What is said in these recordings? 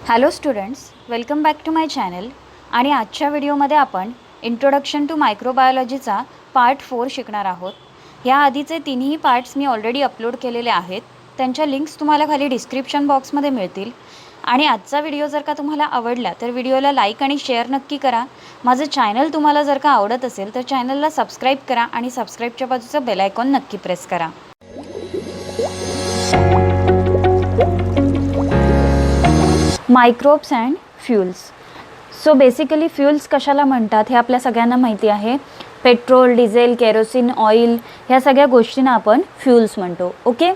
Hello students, welcome back to my channel. आणि आजच्या व्हिडिओमध्ये आपण इंट्रोडक्शन टू मायक्रोबायोलॉजीचा पार्ट 4 शिकणार आहोत. या आधीचे तिन्ही पार्ट्स मी ऑलरेडी अपलोड केलेले आहेत. त्यांच्या लिंक्स तुम्हाला खाली डिस्क्रिप्शन बॉक्समध्ये मिळतील. आणि आजचा व्हिडिओ जर का तुम्हाला आवडला तर व्हिडिओला लाईक आणि शेअर नक्की करा. माझं चॅनल तुम्हाला जर का आवडत असेल तर चॅनलला सबस्क्राईब करा आणि सबस्क्राईबच्या बाजूचं बेल आयकॉन नक्की प्रेस करा. Microbes and fuels. So basically fuels कशाला म्हणतात हे आपल्या सगळ्यांना माहिती आहे. पेट्रोल, डिझेल, केरोसिन, ऑइल ह्या सगळ्या गोष्टींना आपण फ्युल्स म्हणतो. ओके.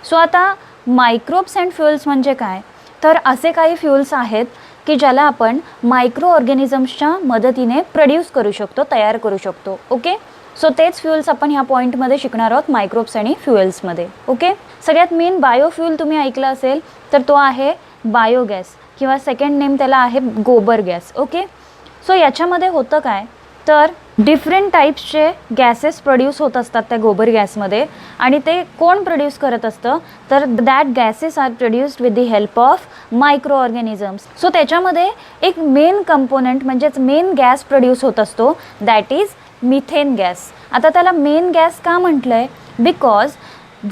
सो आता मायक्रोब्स अँड फ्युल्स म्हणजे काय, तर असे काही फ्युल्स आहेत की ज्याला आपण मायक्रो ऑर्गॅनिझम्सच्या मदतीने प्रोड्यूस करू शकतो, तयार करू शकतो. ओके. सो तेच फ्युल्स आपण ह्या पॉईंटमध्ये शिकणार आहोत मायक्रोब्स आणि फ्युएल्समध्ये. ओके. सगळ्यात मेन बायोफ्युल तुम्ही ऐकलं असेल तर तो आहे बायोगॅस किंवा सेकंड नेम त्याला आहे गोबर गॅस. ओके. सो याच्यामध्ये होतं काय, तर डिफरंट टाईप्सचे गॅसेस प्रोड्यूस होत असतात त्या गोबर गॅसमध्ये. आणि ते कोण प्रोड्यूस करत असतं, तर that gases are produced with the help of microorganisms. So त्याच्यामध्ये एक मेन कंपोनंट म्हणजेच मेन गॅस प्रोड्यूस होत असतो, दॅट इज मिथेन गॅस. आता त्याला मेन गॅस का म्हटलं आहे, because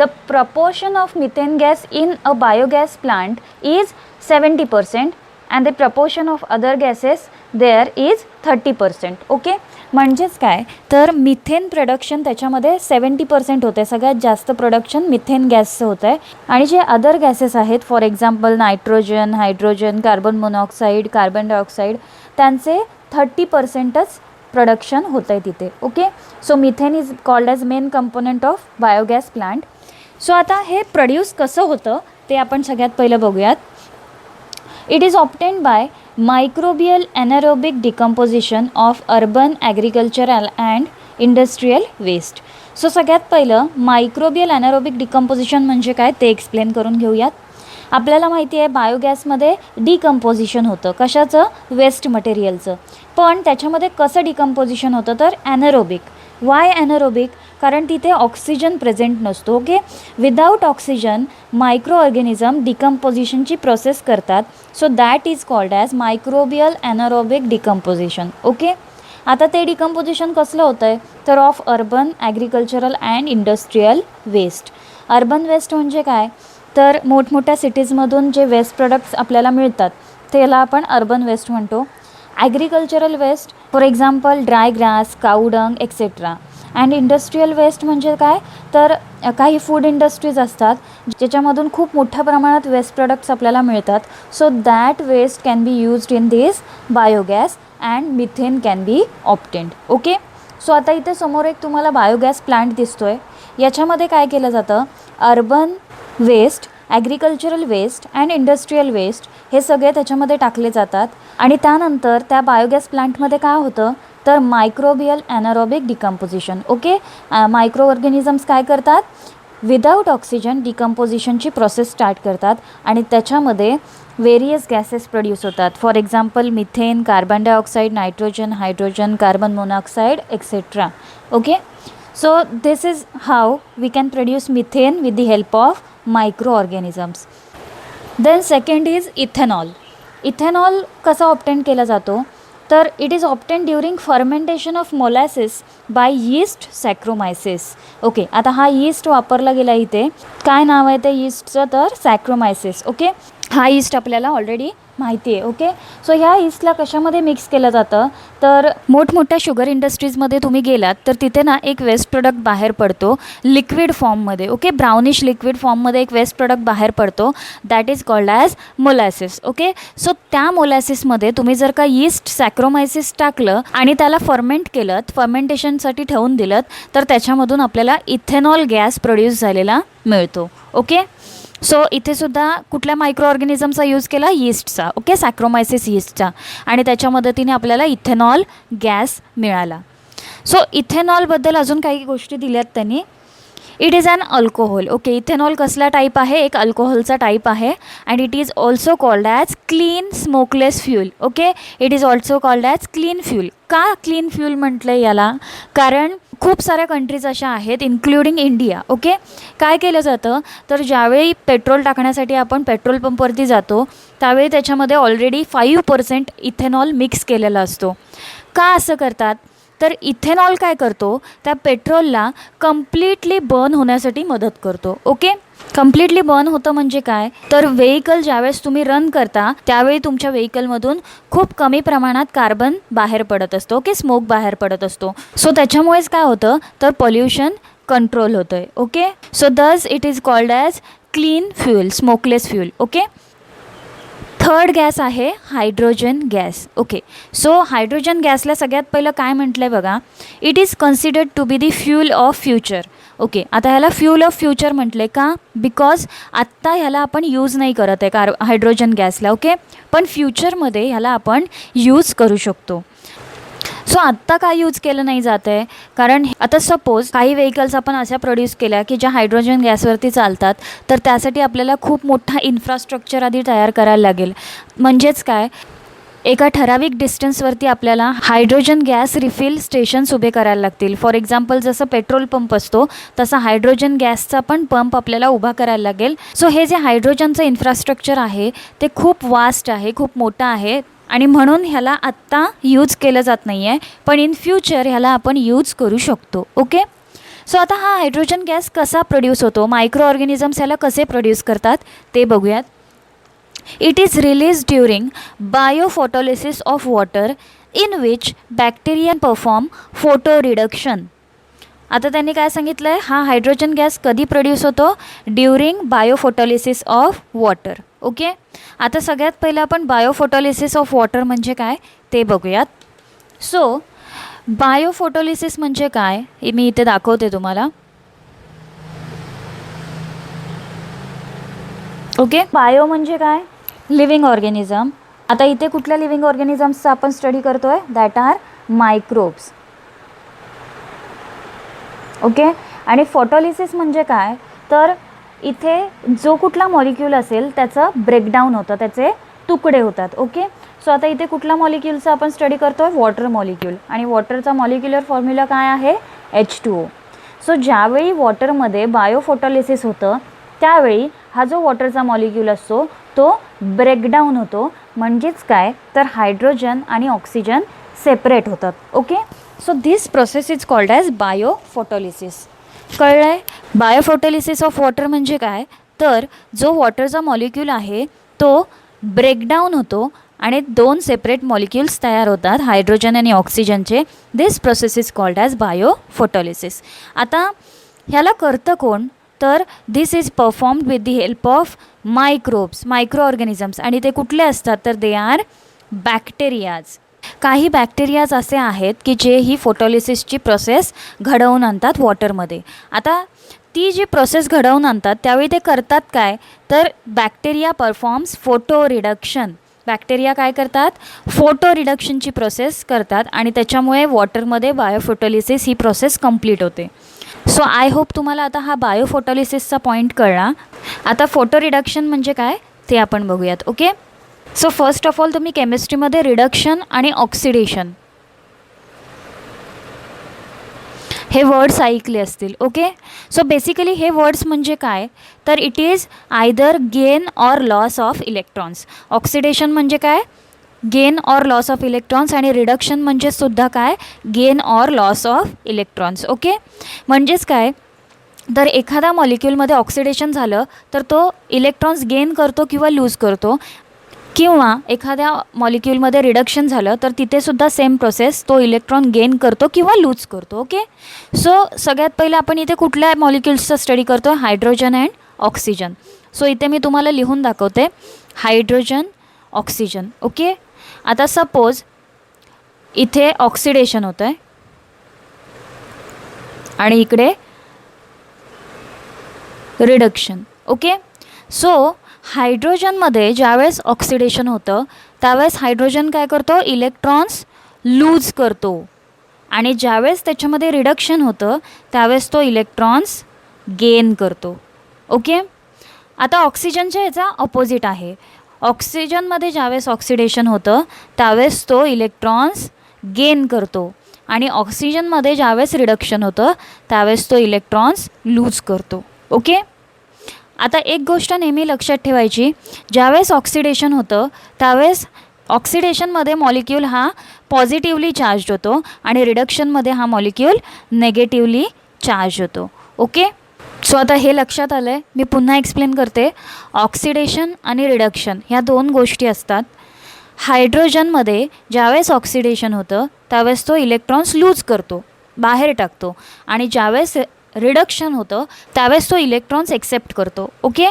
the proportion of methane gas in a biogas plant is 70% and the proportion of other gases there is 30%. Okay. म्हणजेच काय, तर मिथेन प्रोडक्शन त्याच्यामध्ये 70% होते. सगळ्यात जास्त प्रोडक्शन मिथेन गॅसचं होतं आहे. आणि जे अदर गॅसेस आहेत, for example nitrogen, hydrogen, carbon monoxide, carbon dioxide, त्यांचे 30%च प्रोडक्शन होतं आहे तिथे. Okay. So methane is called as main component of biogas plant. So आता हे प्रोड्यूस कसं होतं ते आपण सगळ्यात पहिलं बघूयात. It is obtained by microbial anaerobic decomposition of urban agricultural and industrial waste. So सगळ्यात पहिलं मायक्रोबियल एनारोबिक डिकम्पोजिशन म्हणजे काय ते एक्सप्लेन करून घेऊयात. आपल्याला माहिती आहे बायोगॅसमध्ये डिकम्पोजिशन होतं, कशाचं, वेस्ट मटेरियलचं. पण त्याच्यामध्ये कसं डिकम्पोजिशन होतं, तर ॲनारोबिक. वाय ॲनारोबिक, कारण तिथे ऑक्सिजन प्रेझेंट नसतो. Okay. Without oxygen micro organism डिकम्पोजिशनची प्रोसेस करतात. So that is called as microbial anaerobic decomposition. Okay. आता ते डिकम्पोजिशन कसलं होतं आहे, तर of urban agricultural and industrial waste. Urban waste म्हणजे काय, तर मोठमोठ्या सिटीजमधून जे वेस्ट प्रोडक्ट्स आपल्याला मिळतात त्याला आपण अर्बन वेस्ट म्हणतो. Agricultural waste, for example dry grass, cow dung etcetera. And industrial waste म्हणजे काय, तर काही फूड इंडस्ट्रीज असतात ज्याच्यामधून खूप मोठ्या प्रमाणात वेस्ट प्रोडक्ट्स आपल्याला मिळतात. So that waste can be used in this biogas and methane can be obtained. Okay. So आता इथे समोर एक तुम्हाला बायोगॅस प्लांट दिसतो आहे. याच्यामध्ये काय केलं जातं, urban waste, agricultural waste and industrial waste हे सगळे त्याच्यामध्ये टाकले जातात. आणि त्यानंतर त्या बायोगॅस प्लांटमध्ये काय होतं, तर microbial anaerobic decomposition. Okay. Micro organisms काय करतात, विदाऊट ऑक्सिजन डिकम्पोजिशनची प्रोसेस स्टार्ट करतात आणि त्याच्यामध्ये वेरियस गॅसेस प्रोड्यूस होतात. For example methane, carbon dioxide, nitrogen, hydrogen, carbon monoxide etcetera. Okay. So this is how we can produce methane with the help of microorganisms. Then second is ethanol. Ethanol कसा obtain केला जातो, तर it is obtain during fermentation of molasses by yeast saccharomyces. Okay. आता हा yeast वापरला गेला इथे. काय नाव आहे त्या यीस्टचं, तर सॅक्रोमायसिस. ओके. हा यीस्ट आपल्याला ऑलरेडी माहिती आहे. ओके. सो ह्या यीस्टला कशामध्ये मिक्स केलं जातं, तर मोठमोठ्या शुगर इंडस्ट्रीजमध्ये तुम्ही गेलात तर तिथे ना एक वेस्ट प्रोडक्ट बाहेर पडतो लिक्विड फॉर्ममध्ये. ओके. ब्राउनिश लिक्विड फॉर्ममध्ये एक वेस्ट प्रोडक्ट बाहेर पडतो, that is called as molasses. Okay. So त्या मोलॅसिसमध्ये तुम्ही जर का यीस्ट सॅक्रोमायसिस टाकलं आणि त्याला फर्मेंट केलं, फर्मेंटेशनसाठी ठेवून दिलं, तर त्याच्यामधून आपल्याला इथेनॉल गॅस प्रोड्यूस झालेला मिळतो. ओके. सो इथे सुद्धा कुठल्या मायक्रो ऑर्गॅनिझमचा यूज केला, यीस्टचा. ओके. सॅक्रोमायसिस यीस्टचा. आणि त्याच्या मदतीने आपल्याला इथेनॉल गॅस मिळाला. सो इथेनॉलबद्दल अजून काही गोष्टी दिल्यात त्यांनी. It is an alcohol. Okay. Ethanol कसला टाईप आहे, एक अल्कोहोलचा टाईप आहे. And it is also called as clean smokeless fuel. Okay. It is also called as clean fuel. का क्लीन फ्यूल म्हटलं याला, कारण खूप साऱ्या कंट्रीज अशा आहेत इन्क्लुडिंग इंडिया. ओके, काय केलं जातं तर ज्यावेळी पेट्रोल टाकण्यासाठी आपण पेट्रोल पंपवरती जातो त्यावेळी त्याच्यामध्ये ऑलरेडी 5% इथेनॉल मिक्स केलेला असतो. का असं करतात तर इथेनॉल काय करतो त्या पेट्रोलला कम्प्लिटली बर्न होण्यासाठी मदत करतो. ओके, कम्प्लिटली बर्न होतं म्हणजे काय तर व्हेकल ज्यावेळेस तुम्ही रन करता त्यावेळी तुमच्या व्हेकलमधून खूप कमी प्रमाणात कार्बन बाहेर पडत असतो. ओके, स्मोक बाहेर पडत असतो. सो त्याच्यामुळेच काय होतं तर पॉल्युशन कंट्रोल होतं आहे. Okay, so thus it is called as clean fuel, smokeless fuel. Okay, third gas आहे hydrogen gas. Okay, so hydrogen गॅसला सगळ्यात पहिलं काय म्हटलं आहे बघा, it is considered to be the fuel of future. Okay, आता ह्याला फ्यूल ऑफ फ्युचर म्हटले का बिकॉज आत्ता ह्याला आपण यूज नाही करत आहे हायड्रोजन गॅसला. ओके, पण फ्युचरमध्ये ह्याला आपण यूज करू शकतो. सो आत्ता काय यूज केलं नाही जात आहे कारण आता सपोज काही व्हेकल्स आपण अशा प्रोड्यूस केल्या की ज्या हायड्रोजन गॅसवरती चालतात तर त्यासाठी आपल्याला खूप मोठा इन्फ्रास्ट्रक्चर आधी तयार करायला लागेल. म्हणजेच काय एका ठराविक डिस्टन्सवरती आपल्याला हायड्रोजन गॅस रिफिल स्टेशन्स उभे करायला लागतील. फॉर एक्झाम्पल जसं पेट्रोल पंप असतो तसा हायड्रोजन गॅसचा पण पंप आपल्याला उभा करायला लागेल. सो हे जे हायड्रोजनचं इन्फ्रास्ट्रक्चर आहे ते खूप वास्ट आहे, खूप मोठं आहे आणि म्हणून ह्याला आत्ता यूज केलं जात नाही आहे, पण इन फ्युचर ह्याला आपण यूज करू शकतो. ओके, सो आता हा हायड्रोजन गॅस कसा प्रोड्यूस होतो, मायक्रो ऑर्गॅनिझम्स ह्याला कसे प्रोड्यूस करतात ते बघूयात. It is release during biophotolysis of water in which bacteria perform photo reduction. आता त्यांनी काय सांगितलं आहे हा हायड्रोजन गॅस कधी प्रोड्यूस होतो during biophotolysis of water. Okay, आता सगळ्यात पहिलं आपण बायोफोटोलिसिस ऑफ वॉटर म्हणजे काय ते बघूयात. सो बायोफोटोलिसिस म्हणजे काय हे मी इथे दाखवते तुम्हाला. ओके, बायो म्हणजे काय लिव्हिंग ऑर्गॅनिझम. आता इथे कुठल्या लिव्हिंग ऑर्गॅनिझम्सचा आपण स्टडी करतो आहे दॅट आर मायक्रोब्स. ओके, आणि फोटोलिसिस म्हणजे काय तर इथे जो कुठला मॉलिक्यूल असेल त्याचं ब्रेकडाऊन होतं, त्याचे तुकडे होतात. ओके, सो आता इथे कुठला मॉलिक्यूलचा आपण स्टडी करतो आहे वॉटर मॉलिक्यूल आणि वॉटरचा मॉलिक्युलर फॉर्म्युला काय आहे H2O. सो ज्यावेळी वॉटरमध्ये बायोफोटोलिसिस होतं त्यावेळी हा जो वॉटरचा मॉलिक्यूल असतो तो ब्रेकडाऊन होतो. म्हणजेच काय तर हायड्रोजन आणि ऑक्सिजन सेपरेट होतात. Okay, so this process is called as biophotolysis. कळलं आहे बायोफोटोलिसिस ऑफ वॉटर म्हणजे काय तर जो वॉटरचा मॉलिक्यूल आहे तो ब्रेकडाऊन होतो आणि 2 सेपरेट मॉलिक्युल्स तयार होतात हायड्रोजन आणि ऑक्सिजनचे. This process is called as biophotolysis. आता ह्याला करतं कोण तर this is performed with the help of microbes, micro organisms. आणि ते कुठले असतात तर दे आर बॅक्टेरियाज. काही बॅक्टेरियाज असे आहेत की जे ही फोटोलिसिसची प्रोसेस घडवून आणतात वॉटरमध्ये. आता ती जी प्रोसेस घडवून आणतात त्यावेळी ते करतात काय तर bacteria performs photo reduction. Bacteria काय करतात फोटो रिडक्शनची प्रोसेस करतात आणि त्याच्यामुळे वॉटरमध्ये बायोफोटोलिसिस ही प्रोसेस कंप्लीट होते. सो आय होप तुम्हाला आता हा बायोफोटोलिसिसचा पॉईंट कळला. आता फोटो रिडक्शन म्हणजे काय ते आपण बघूयात. Okay, so first of all तुम्ही केमिस्ट्रीमध्ये रिडक्शन आणि ऑक्सिडेशन हे वर्ड्स ऐकले असतील. ओके, सो बेसिकली हे वर्ड्स म्हणजे काय तर it is either gain or loss of electrons. Oxidation म्हणजे काय gain or loss of electrons आणि रिडक्शन म्हणजे सुद्धा काय gain or loss of electrons. Okay, म्हणजेच काय तर एखादा मॉलिक्यूलमध्ये ऑक्सिडेशन झालं तर तो इलेक्ट्रॉन्स गेन करतो किंवा लूज करतो, किंवा एखाद्या मॉलिक्यूलमध्ये रिडक्शन झालं तर तिथेसुद्धा सेम प्रोसेस तो इलेक्ट्रॉन गेन करतो किंवा लूज करतो. ओके, सो सगळ्यात पहिलं आपण इथे कुठल्या मॉलिक्यूल्सचा स्टडी करतो हायड्रोजन अँड ऑक्सिजन. सो इथे मी तुम्हाला लिहून दाखवते हायड्रोजन ऑक्सिजन. ओके, आता सपोज इथे ऑक्सिडेशन होतं आहे आणि इकडे रिडक्शन. ओके, सो हायड्रोजनमध्ये ज्यावेळेस ऑक्सिडेशन होतं त्यावेळेस हायड्रोजन काय करतो इलेक्ट्रॉन्स लूज करतो आणि ज्यावेळेस त्याच्यामध्ये रिडक्शन होतं त्यावेळेस तो इलेक्ट्रॉन्स गेन करतो. ओके, आता ऑक्सिजनच्या ह्याचा ऑपोजिट आहे. ऑक्सिजनमध्ये ज्यावेळेस ऑक्सिडेशन होतं त्यावेळेस तो इलेक्ट्रॉन्स गेन करतो आणि ऑक्सिजनमध्ये ज्यावेळेस रिडक्शन होतं त्यावेळेस तो इलेक्ट्रॉन्स लूज करतो. ओके. आता एक गोष्ट नेहमी लक्षात ठेवायची, ज्यावेळेस ऑक्सिडेशन होतं त्यावेळेस ऑक्सिडेशनमध्ये मॉलिक्यूल हा पॉझिटिव्हली चार्ज होतो आणि रिडक्शनमध्ये हा मॉलिक्यूल नेगेटिव्हली चार्ज होतो. ओके. सो आता हे लक्षात आलं आहे. मी पुन्हा एक्सप्लेन करते. ऑक्सिडेशन आणि रिडक्शन ह्या दोन गोष्टी असतात. हायड्रोजनमध्ये ज्यावेळेस ऑक्सिडेशन होतं त्यावेळेस तो इलेक्ट्रॉन्स लूज करतो, बाहेर टाकतो, आणि ज्यावेळेस रिडक्शन होतं त्यावेळेस तो इलेक्ट्रॉन्स एक्सेप्ट करतो. ओके.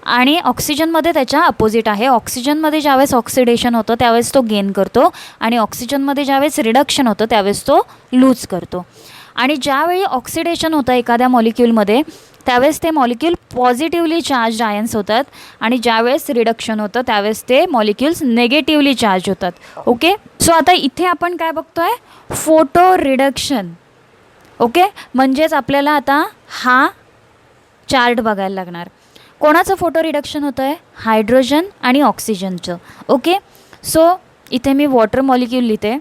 आणि ऑक्सिजनमध्ये त्याच्या अपोजिट आहे. ऑक्सिजनमध्ये ज्यावेळेस ऑक्सिडेशन होतं त्यावेळेस तो गेन करतो आणि ऑक्सिजनमध्ये ज्यावेळेस रिडक्शन होतं त्यावेळेस तो लूज करतो. आणि ज्यावेळी ऑक्सिडेशन होतं एखाद्या मॉलिक्यूलमध्ये त्यावेळेस ते मॉलिक्यूल पॉझिटिव्हली चार्ज आयन्स होतात आणि ज्यावेळेस रिडक्शन होतं त्यावेळेस ते मॉलिक्यूल्स नेगेटिव्हली चार्ज होतात. ओके. सो आता इथे आपण काय बघतो आहे, फोटो रिडक्शन. ओके. म्हणजेच आपल्याला आता हा चार्ट बघायला लागणार. कोणाचं फोटो रिडक्शन होतं आहे, हायड्रोजन आणि ऑक्सिजनचं. ओके. सो इथे मी वॉटर मॉलिक्यूल लिहिते.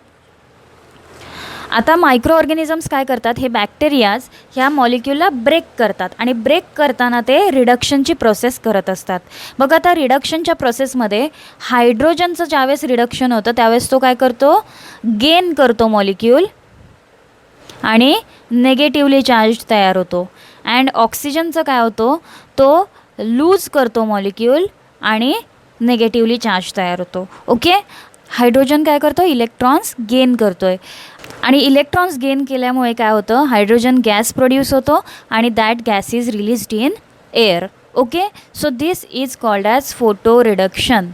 आता मायक्रो ऑर्गॅनिझम्स काय करतात, हे बॅक्टेरियाज ह्या मॉलिक्यूलला ब्रेक करतात आणि ब्रेक करताना ते रिडक्शनची प्रोसेस करत असतात. बघा आता रिडक्शनच्या प्रोसेसमध्ये हायड्रोजनचं ज्यावेळेस रिडक्शन होतं त्यावेळेस तो काय करतो, गेन करतो मॉलिक्यूल आणि नेगेटिव्हली चार्ज तयार होतो. अँड ऑक्सिजनचं काय होतो, तो लूज करतो मॉलिक्यूल आणि नेगेटिव्हली चार्ज तयार होतो. ओके. हायड्रोजन काय करतो, इलेक्ट्रॉन्स गेन करतो आहे आणि इलेक्ट्रॉन्स गेन केल्यामुळे काय होतं, हायड्रोजन गॅस प्रोड्यूस होतो आणि that gas is released in air. Okay. So this is called as photo reduction.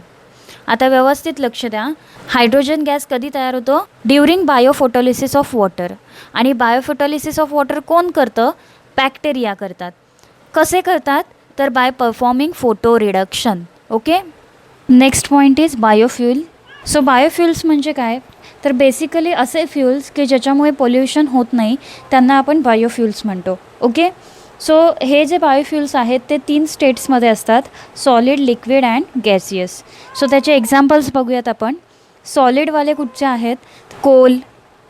आता व्यवस्थित लक्ष द्या. हायड्रोजन गॅस कधी तयार होतो, ड्युरिंग बायोफोटोलिसिस ऑफ वॉटर. आणि बायोफोटोलिसिस ऑफ वॉटर कोण करतं, बॅक्टेरिया करतात. कसे करतात, तर by performing photo reduction. Okay. Next point is biofuel. So biofuels म्हणजे काय, तर बेसिकली असे फ्युल्स की ज्याच्यामुळे पोल्युशन होत नाही त्यांना आपण बायोफ्युल्स म्हणतो. ओके. सो हे जे बायोफ्युल्स आहेत ते 3 स्टेट्समध्ये असतात, solid, liquid and gaseous. So त्याचे एक्झाम्पल्स बघूयात आपण. सॉलिडवाले कुठचे आहेत, कोल,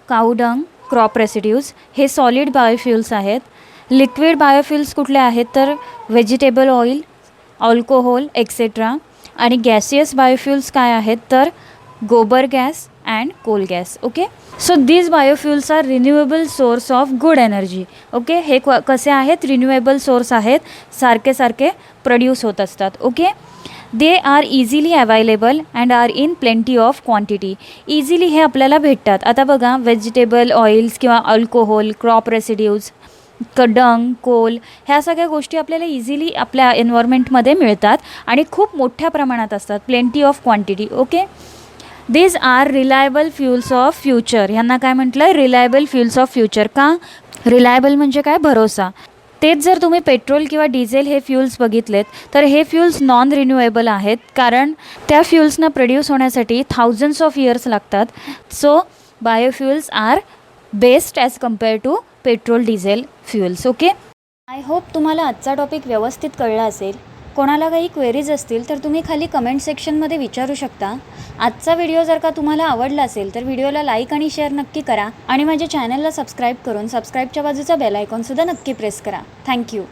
काऊडंग, क्रॉप रेसिड्यूज हे सॉलिड बायोफ्युल्स आहेत. लिक्विड बायोफ्युल्स कुठले आहेत, तर व्हेजिटेबल ऑइल, अल्कोहोल एक्सेट्रा. आणि गॅसियस बायोफ्युल्स काय आहेत, तर गोबर gas and coal gas. Okay. So these biofuels are renewable source of good energy. Okay. हे कसे आहेत, रिन्युएबल सोर्स आहेत, सारखे प्रोड्यूस होत असतात. Okay. They are easily available and are in plenty of quantity. Easily हे आपल्याला भेटतात. आता बघा, व्हेजिटेबल ऑइल्स किंवा अल्कोहोल, क्रॉप रेसिड्यूज, डंग, कोल ह्या सगळ्या गोष्टी आपल्याला इझिली आपल्या एन्व्हायरमेंटमध्ये मिळतात आणि खूप मोठ्या प्रमाणात असतात, plenty of quantity. Okay. These are reliable fuels of future. ह्यांना काय म्हटलं, रिलायबल फ्युल्स ऑफ फ्युचर. का, रिलायबल म्हणजे काय, भरोसा. तेच जर तुम्ही पेट्रोल किंवा डिझेल हे फ्युल्स बघितलेत तर हे फ्युल्स नॉन रिन्युएबल आहेत, कारण त्या फ्युल्सना प्रोड्यूस होण्यासाठी थाउजंड्स ऑफ इयर्स लागतात. So biofuels are best as compare to petrol diesel fuels. Okay. I hope तुम्हाला आजचा टॉपिक व्यवस्थित कळला असेल. कोणाला काही क्वेरीज असतील तर तुम्ही खाली कमेंट सेक्शनमध्ये विचारू शकता. आजचा व्हिडिओ जर का तुम्हाला आवडला असेल तर व्हिडिओला लाईक आणि शेअर नक्की करा आणि माझ्या चॅनलला सबस्क्राईब करून सबस्क्राईबच्या बाजूचा बेल आयकॉनसुद्धा नक्की प्रेस करा. थँक्यू.